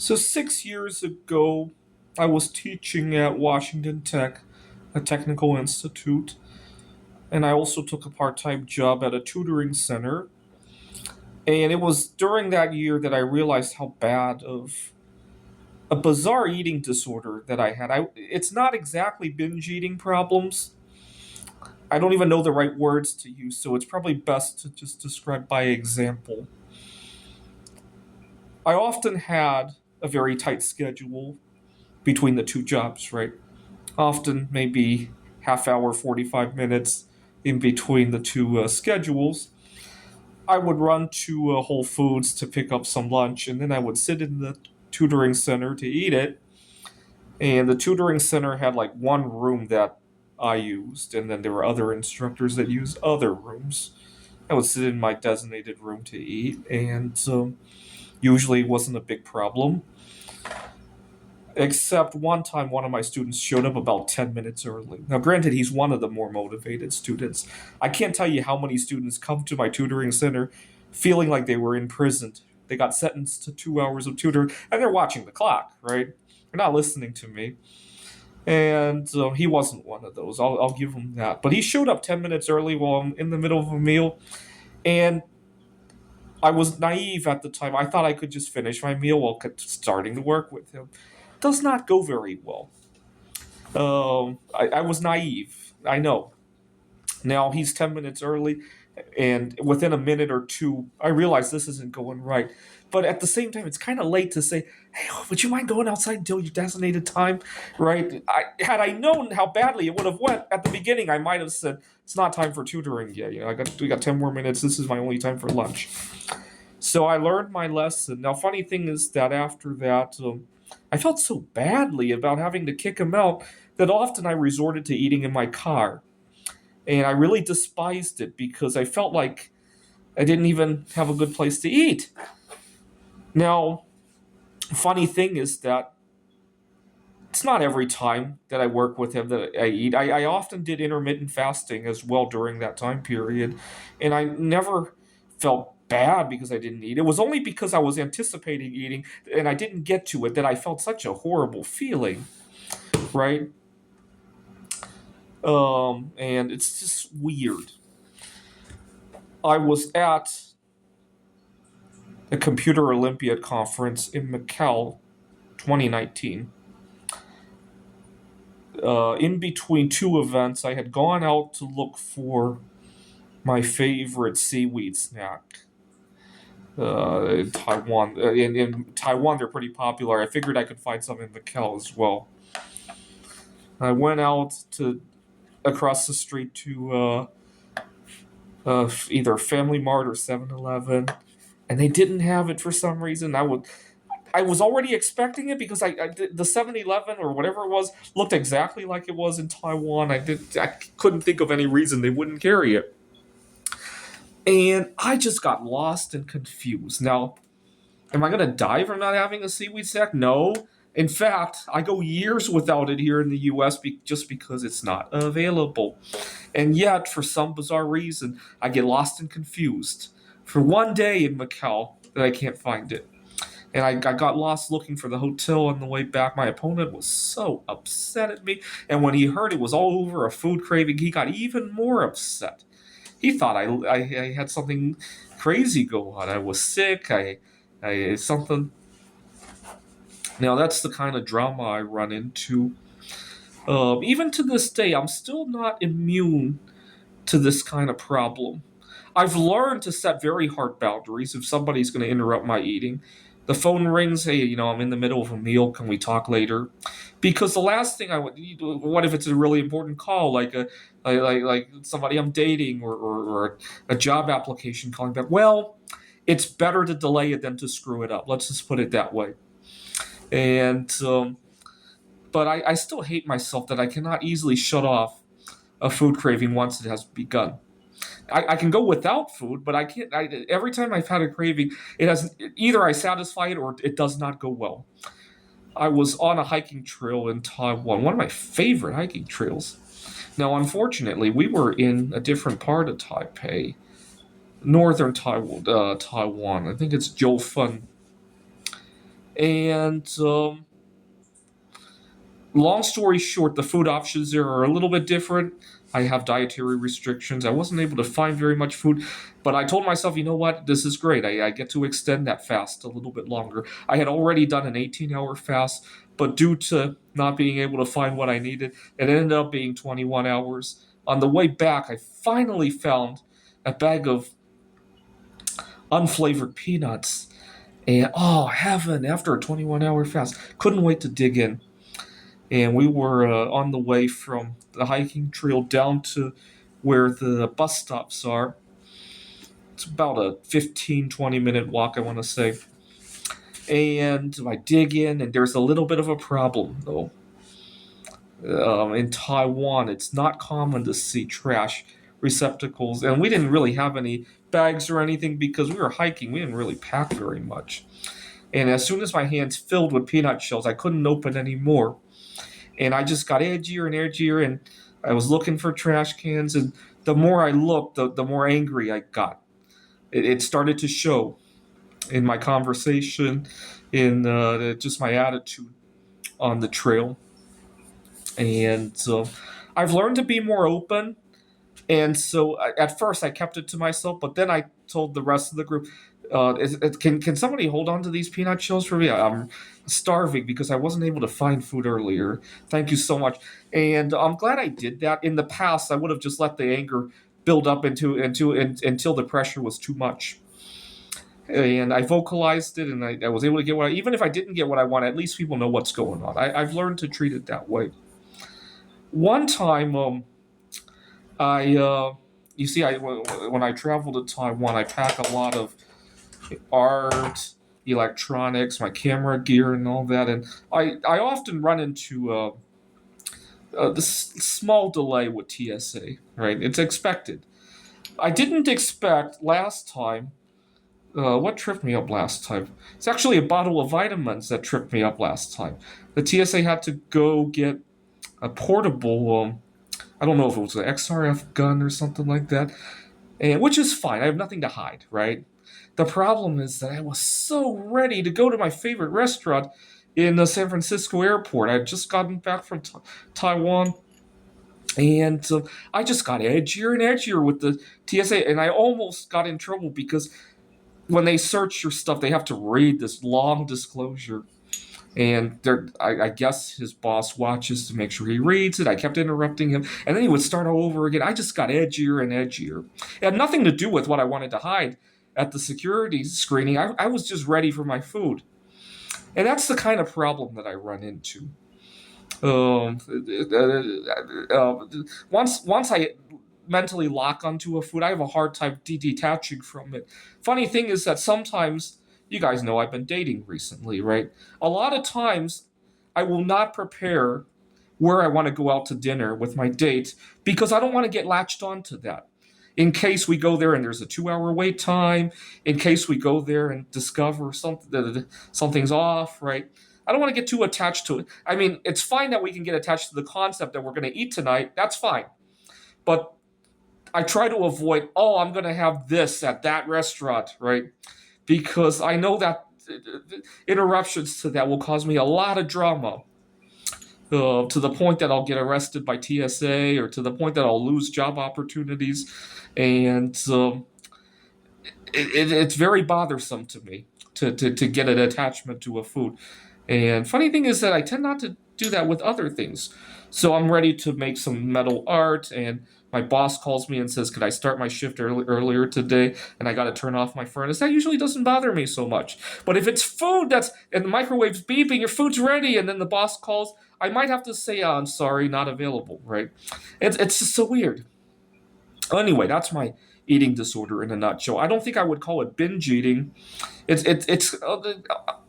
So 6 years ago, I was teaching at Washington Tech, a technical institute, and I also took a part-time job at a tutoring center. And it was during that year that I realized how bad of a bizarre eating disorder that I had. It's not exactly binge eating problems. I don't even know the right words to use, so it's probably best to just describe by example. I often had a very tight schedule between the two jobs, right? Often maybe half hour, 45 minutes in between the two schedules. I would run to Whole Foods to pick up some lunch, and then I would sit in the tutoring center to eat it. And the tutoring center had like one room that I used, and then there were other instructors that used other rooms. I would sit in my designated room to eat, and usually it wasn't a big problem. Except one time, one of my students showed up about 10 minutes early. Now, granted, he's one of the more motivated students. I can't tell you how many students come to my tutoring center feeling like they were imprisoned. They got sentenced to 2 hours of tutoring, and they're watching the clock, right? They're not listening to me. And he wasn't one of those. I'll give him that. But he showed up 10 minutes early while I'm in the middle of a meal, and I was naive at the time. I thought I could just finish my meal while starting to work with him. Does not go very well. I was naive. I know. Now he's 10 minutes early, and within a minute or two, I realize this isn't going right. But at the same time, it's kind of late to say, hey, would you mind going outside until your designated time? Right? Had I known how badly it would have went at the beginning, I might have said, it's not time for tutoring yet. We got 10 more minutes. This is my only time for lunch. So I learned my lesson. Now, funny thing is that after that, I felt so badly about having to kick him out that often I resorted to eating in my car. And I really despised it because I felt like I didn't even have a good place to eat. Now, funny thing is that it's not every time that I work with him that I eat. I often did intermittent fasting as well during that time period, and I never felt bad because I didn't eat. It was only because I was anticipating eating and I didn't get to it that I felt such a horrible feeling, right? And it's just weird. I was at a Computer Olympiad conference in Macau 2019. In between two events, I had gone out to look for my favorite seaweed snack. In Taiwan, in Taiwan, they're pretty popular. I figured I could find some in Macau as well. I went out to across the street to either Family Mart or 7-Eleven, and they didn't have it for some reason. I was already expecting it because the 7-Eleven or whatever it was looked exactly like it was in Taiwan. I couldn't think of any reason they wouldn't carry it. And I just got lost and confused. Now, am I going to die from not having a seaweed snack? No. In fact, I go years without it here in the US just because it's not available. And yet, for some bizarre reason, I get lost and confused for one day in Macau that I can't find it. And I got lost looking for the hotel on the way back. My opponent was so upset at me. And when he heard it was all over a food craving, he got even more upset. He thought I had something crazy go on. I was sick. I something. Now that's the kind of drama I run into. Even to this day, I'm still not immune to this kind of problem. I've learned to set very hard boundaries if somebody's going to interrupt my eating. The phone rings, hey, I'm in the middle of a meal, can we talk later? Because the last thing I would, what if it's a really important call, like somebody I'm dating or a job application calling back? Well, it's better to delay it than to screw it up. Let's just put it that way. And, but I still hate myself that I cannot easily shut off a food craving once it has begun. I can go without food, but I can't. Every time I've had a craving, it has either I satisfy it or it does not go well. I was on a hiking trail in Taiwan, one of my favorite hiking trails. Now, unfortunately, we were in a different part of Taipei, northern Taiwan. I think it's Jiufen, And long story short, the food options there are a little bit different. I have dietary restrictions. I wasn't able to find very much food, but I told myself, you know what, this is great. I get to extend that fast a little bit longer. I had already done an 18-hour fast, but due to not being able to find what I needed, it ended up being 21 hours. On the way back, I finally found a bag of unflavored peanuts. And oh, heaven, after a 21-hour fast, couldn't wait to dig in. And we were on the way from the hiking trail down to where the bus stops are. It's about a 15-20 minute walk, I want to say. And I dig in, and there's a little bit of a problem, though. In Taiwan, it's not common to see trash receptacles, and we didn't really have any bags or anything because we were hiking. We didn't really pack very much. And as soon as my hands filled with peanut shells, I couldn't open any more. And I just got edgier and edgier, and I was looking for trash cans. And the more I looked, the more angry I got. It started to show in my conversation, in just my attitude on the trail. And so I've learned to be more open. And so at first I kept it to myself, but then I told the rest of the group, can somebody hold on to these peanut shells for me? I'm starving because I wasn't able to find food earlier. Thank you so much. And I'm glad I did that. In the past, I would have just let the anger build up until the pressure was too much. And I vocalized it, and I was able to get even if I didn't get what I want, at least people know what's going on. I've learned to treat it that way. One time, I you see, when I travel to Taiwan, I pack a lot of art, electronics, my camera gear, and all that, and I often run into this small delay with TSA. Right, it's expected. I didn't expect last time. What tripped me up last time? It's actually a bottle of vitamins that tripped me up last time. The TSA had to go get a portable. I don't know if it was an XRF gun or something like that, and which is fine. I have nothing to hide, right? The problem is that I was so ready to go to my favorite restaurant in the San Francisco airport. I had just gotten back from Taiwan, and I just got edgier and edgier with the TSA, and I almost got in trouble because when they search your stuff, they have to read this long disclosure. And I guess his boss watches to make sure he reads it. I kept interrupting him, and then he would start all over again. I just got edgier and edgier. It had nothing to do with what I wanted to hide at the security screening. I was just ready for my food. And that's the kind of problem that I run into. Um, once I mentally lock onto a food, I have a hard time detaching from it. Funny thing is that sometimes, you guys know I've been dating recently, right? A lot of times I will not prepare where I want to go out to dinner with my date because I don't want to get latched onto that. In case we go there and there's a 2 hour wait time, in case we go there and discover something's off, right? I don't want to get too attached to it. I mean, it's fine that we can get attached to the concept that we're going to eat tonight. That's fine. But I try to avoid, oh, I'm going to have this at that restaurant, right? Because I know that interruptions to that will cause me a lot of drama. To the point that I'll get arrested by TSA, or to the point that I'll lose job opportunities. And it's very bothersome to me to get an attachment to a food. And funny thing is that I tend not to do that with other things. So I'm ready to make some metal art, and my boss calls me and says, "Could I start my shift earlier today?" And I got to turn off my furnace. That usually doesn't bother me so much. But if it's food that's and the microwave's beeping, your food's ready, and then the boss calls, I might have to say, "Oh, I'm sorry, not available." Right? It's just so weird. Anyway, that's my eating disorder in a nutshell. I don't think I would call it binge eating. It's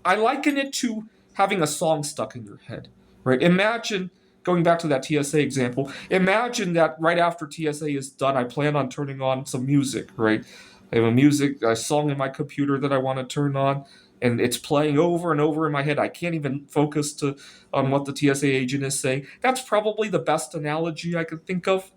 I liken it to having a song stuck in your head, right? Imagine going back to that TSA example. Imagine that right after TSA is done, I plan on turning on some music, right? I have a song in my computer that I want to turn on, and it's playing over and over in my head. I can't even focus on what the TSA agent is saying. That's probably the best analogy I could think of.